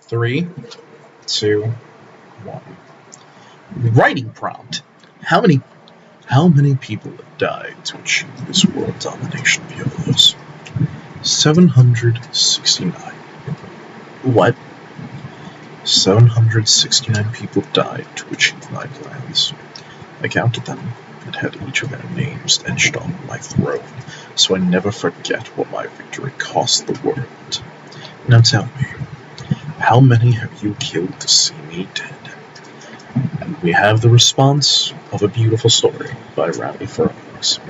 3, 2, 1. Writing prompt. How many people have died to achieve this world domination of yours? 769. What? 769 people died to achieve my plans. I counted them and had each of their names etched on my throne, so I never forget what my victory cost the world. Now tell me, how many have you killed to see me dead? And we have the response of A Beautiful Story by Rowdy Frogs.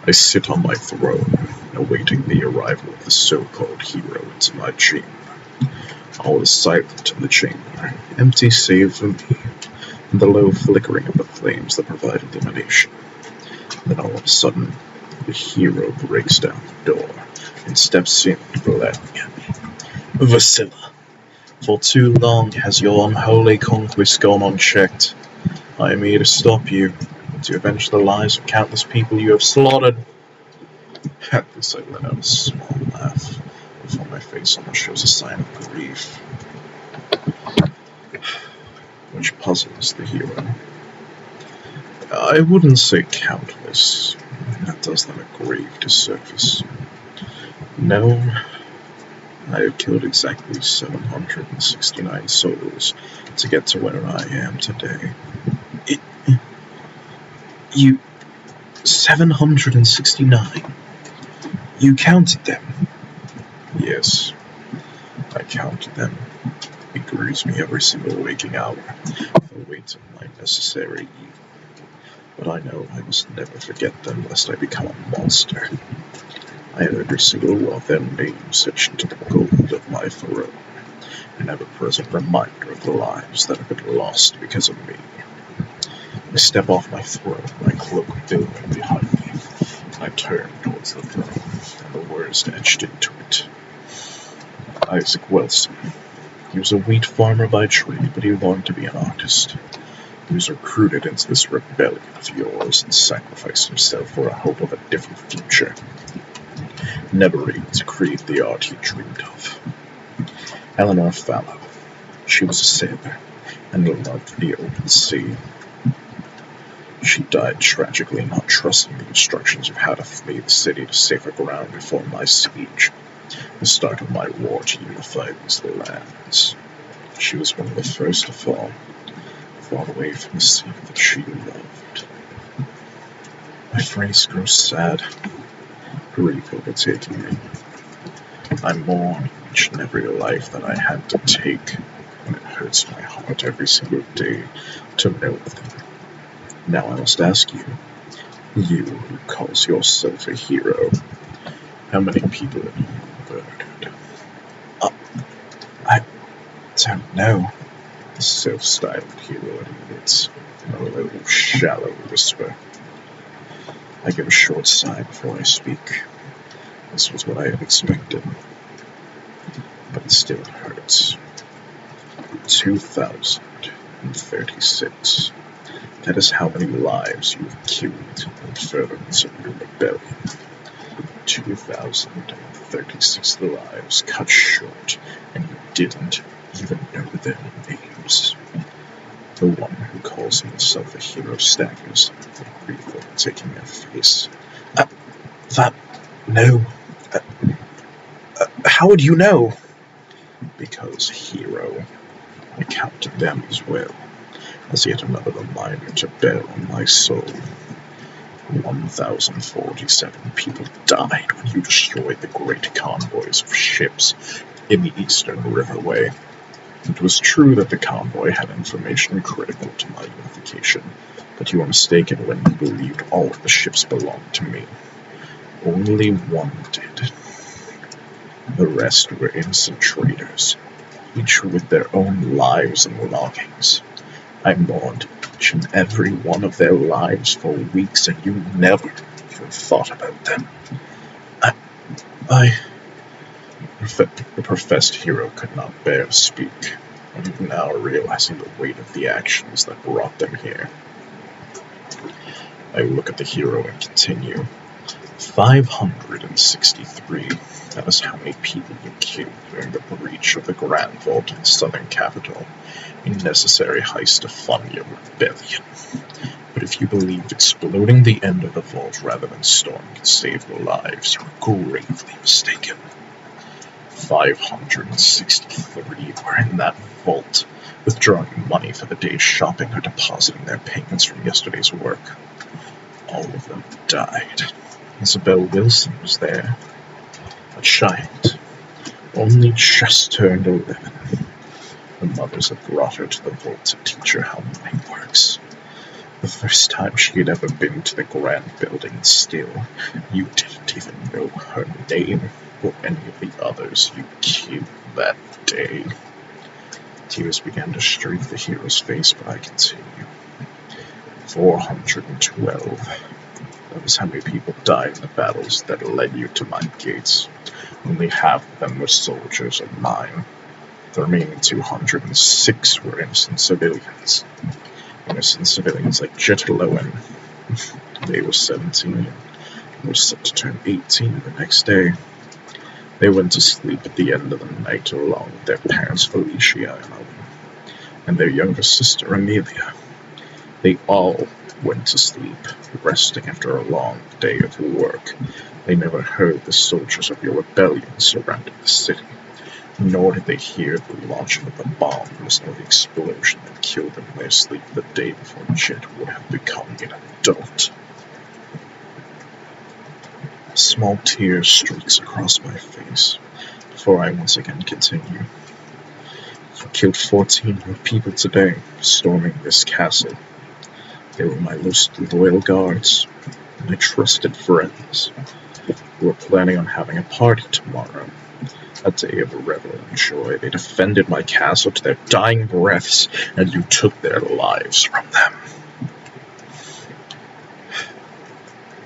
I sit on my throne, awaiting the arrival of the so-called hero into my chamber. All is silent in the chamber, empty save for me, and the low flickering of the flames that provide illumination. Then all of a sudden, the hero breaks down the door and steps in, glaring at me. Vasilla, for too long has your unholy conquest gone unchecked. I am here to stop you, to avenge the lives of countless people you have slaughtered. At this I let out a small laugh, before my face almost shows a sign of grief, which puzzles the hero. I wouldn't say countless, that does them a grave disservice. No, I have killed exactly 769 souls to get to where I am today. You... 769? You counted them? Yes, I counted them. It grieves me every single waking hour, the weight of my necessary evil. But I know I must never forget them lest I become a monster. I have every single one of their names etched into the gold of my throne, an ever-present reminder of the lives that have been lost because of me. I step off my throne, my cloak billowing behind me, and I turn towards the throne, and the words etched into it. Isaac Wilson. He was a wheat farmer by trade, but he longed to be an artist. He was recruited into this rebellion of yours and sacrificed himself for a hope of a different future. Never able to create the art he dreamed of. Eleanor Fallow. She was a sailor, and loved the open sea. She died tragically, not trusting the instructions of how to flee the city to safer ground before my siege, the start of my war to unify these lands. She was one of the first to fall away from the sea that she loved. My face grows sad, grief overtaking me. I mourn each and every life that I had to take, and it hurts my heart every single day to know them. Now I must ask you, you who calls yourself a hero, how many people have you murdered? I don't know, the self-styled hero admits in a low, shallow whisper. I give a short sigh before I speak. This was what I had expected, but it still hurts. 2,036. That is how many lives you have killed in furtherance of your rebellion. 2,036 lives cut short, and you didn't even know their names. The one who calls himself a hero staggers, the grief overtaking their face. How would you know? Because, hero, I counted them as well, as yet another reminder to bear on my soul. 1,047 people died when you destroyed the great convoys of ships in the Eastern Riverway. It was true that the convoy had information critical to my unification, but you were mistaken when you believed all of the ships belonged to me. Only one did. The rest were innocent traders, each with their own lives and belongings. I mourned each and every one of their lives for weeks, and you never even thought about them. The professed hero could not bear to speak, and now realizing the weight of the actions that brought them here. I look at the hero and continue. 563. That is how many people you killed during the breach of the Grand Vault in the Southern Capital. A necessary heist to fund your rebellion. But if you believed exploding the end of the vault rather than storming could save your lives, you were gravely mistaken. 563 were in that vault, withdrawing money for the day's shopping or depositing their payments from yesterday's work. All of them died. Isabel Wilson was there, a child, only just turned 11. Her mothers had brought her to the vault to teach her how money works. The first time she had ever been to the grand building, and still, you didn't even know her name or any of the others you killed that day. Tears began to streak the hero's face, but I continue. 412. That was how many people died in the battles that led you to my gates. Only half of them were soldiers of mine. The remaining 206 were innocent civilians. Innocent civilians like Jetalowen. They were 17 and were set to turn 18 the next day. They went to sleep at the end of the night along with their parents Felicia and Owen, and their younger sister Amelia. They all went to sleep, resting after a long day of work. They never heard the soldiers of your rebellion surrounding the city, nor did they hear the launching of the bombs nor the explosion that killed them in their sleep the day before Jet would have become an adult. A small tear streaks across my face before I once again continue. You killed 14 more people today, storming this castle. They were my most loyal guards, my trusted friends. We were planning on having a party tomorrow, a day of revel and joy. They defended my castle to their dying breaths, and you took their lives from them.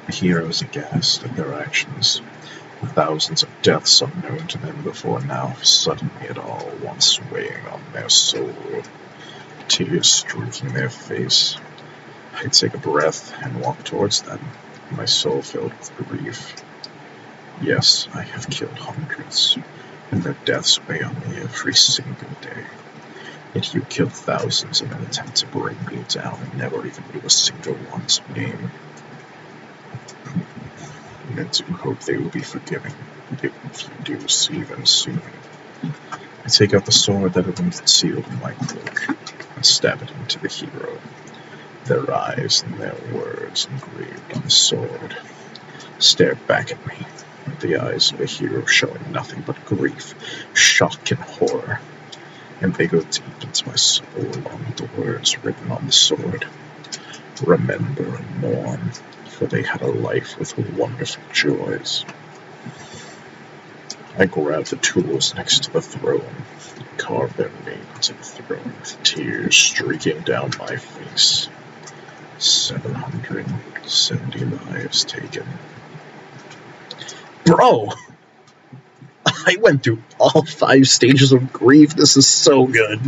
The heroes aghast at their actions, the thousands of deaths unknown to them before now, suddenly at all once weighing on their soul, tears streaking their face. I take a breath and walk towards them, my soul filled with grief. Yes, I have killed hundreds, and their deaths weigh on me every single day. Yet you killed thousands in an attempt to bring me down and never even knew a single one's name. And I do hope they will be forgiving, if you do see them soon. I take out the sword that had been concealed in my cloak, and stab it into the hero. Their eyes and their words engraved on the sword stare back at me, the eyes of a hero showing nothing but grief, shock, and horror. And they go deep into my soul along with the words written on the sword. Remember and mourn, for they had a life with wonderful joys. I grab the tools next to the throne, and carve their name into the throne with tears streaking down my face. 770 lives taken. Bro! I went through all 5 stages of grief. This is so good.